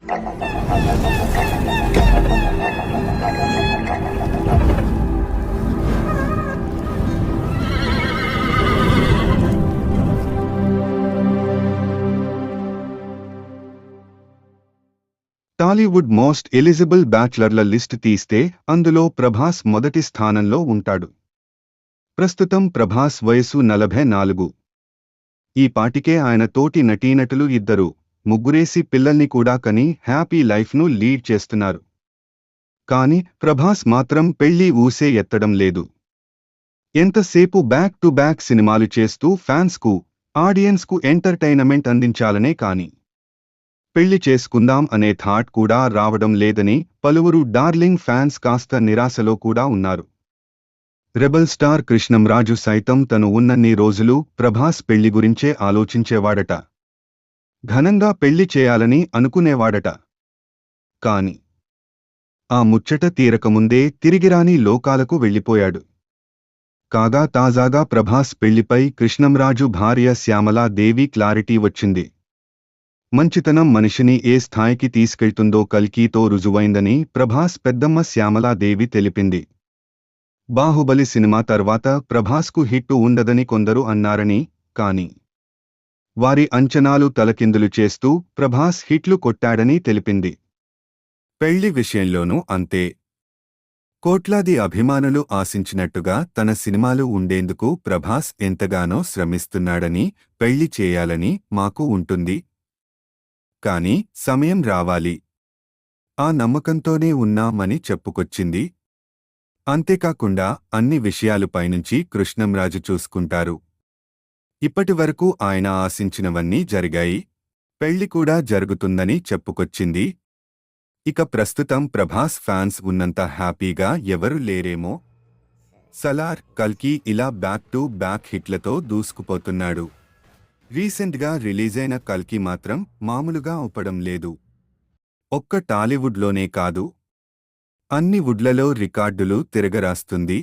Tollywood most eligible బ్యాచ్లర్ల list తీస్తే అందులో ప్రభాస్ మొదటి స్థానంలో ఉంటాడు. ప్రస్తుతం ప్రభాస్ వయసు 44. ఈ పాటికే ఆయన తోటి నటీనటులు ఇద్దరు, ముగ్గురేసి పిల్లల్ని కూడా కని హ్యాపీ లైఫ్ను లీడ్ చేస్తున్నారు. కానీ ప్రభాస్ మాత్రం పెళ్లి ఊసే ఎత్తడం లేదు. ఎంతసేపు బ్యాక్ టు బ్యాక్ సినిమాలు చేస్తూ ఫ్యాన్స్కు, ఆడియన్స్కు ఎంటర్టైన్మెంట్ అందించాలనే కాని పెళ్లి చేసుకుందాం అనే థాట్ కూడా రావడం లేదని పలువురు డార్లింగ్ ఫ్యాన్స్ కాస్త నిరాశలో కూడా ఉన్నారు. రెబల్ స్టార్ కృష్ణంరాజు సైతం తను ఉన్నన్ని రోజులు ప్రభాస్ పెళ్లి గురించే ఆలోచించేవాడట. ఘనంగా పెళ్లి చేయాలని అనుకునేవాడట. కాని ఆ ముచ్చట తీరకముందే తిరిగిరాని లోకాలకు వెళ్ళిపోయాడు. కాగా తాజాగా ప్రభాస్ పెళ్లిపై కృష్ణంరాజు భార్య శ్యామలా దేవి క్లారిటీ వచ్చింది. మంచితనం మనిషిని ఏ స్థాయికి తీసుకెళ్తుందో కల్కీతో రుజువైందని ప్రభాస్ పెద్దమ్మ శ్యామలా దేవి తెలిపింది. బాహుబలి సినిమా తర్వాత ప్రభాస్కు హిట్టు ఉండదని కొందరు అన్నారని, కానీ వారి అంచనాలు తలకిందులు చేస్తూ ప్రభాస్ హిట్లు కొట్టాడని తెలిపింది. పెళ్లి విషయంలోనూ అంతే. కోట్లాది అభిమానులు ఆశించినట్టుగా తన సినిమాలు ఉండేందుకు ప్రభాస్ ఎంతగానో శ్రమిస్తున్నాడని, పెళ్లి చేయాలని మాకు ఉంటుంది. కానీ సమయం రావాలి. ఆ నమ్మకంతోనే ఉన్నామని చెప్పుకొచ్చింది. అంతేకాకుండా అన్ని విషయాలపైనుంచి కృష్ణంరాజు చూసుకుంటారు. ఇప్పటివరకు ఆయన ఆశించినవన్నీ జరిగాయి. పెళ్లి కూడా జరుగుతుందని చెప్పుకొచ్చింది. ఇక ప్రస్తుతం ప్రభాస్ ఫ్యాన్స్ ఉన్నంత హ్యాపీగా ఎవరు లేరేమో. సలార్, కల్కి ఇలా బ్యాక్ టు బ్యాక్ హిట్లతో దూసుకుపోతున్నాడు. రీసెంట్గా రిలీజైన కల్కి మాత్రం మామూలుగా ఊపడం లేదు. ఒక్క టాలీవుడ్లోనే కాదు, అన్ని వుడ్లలో రికార్డులు తిరగరాస్తుంది.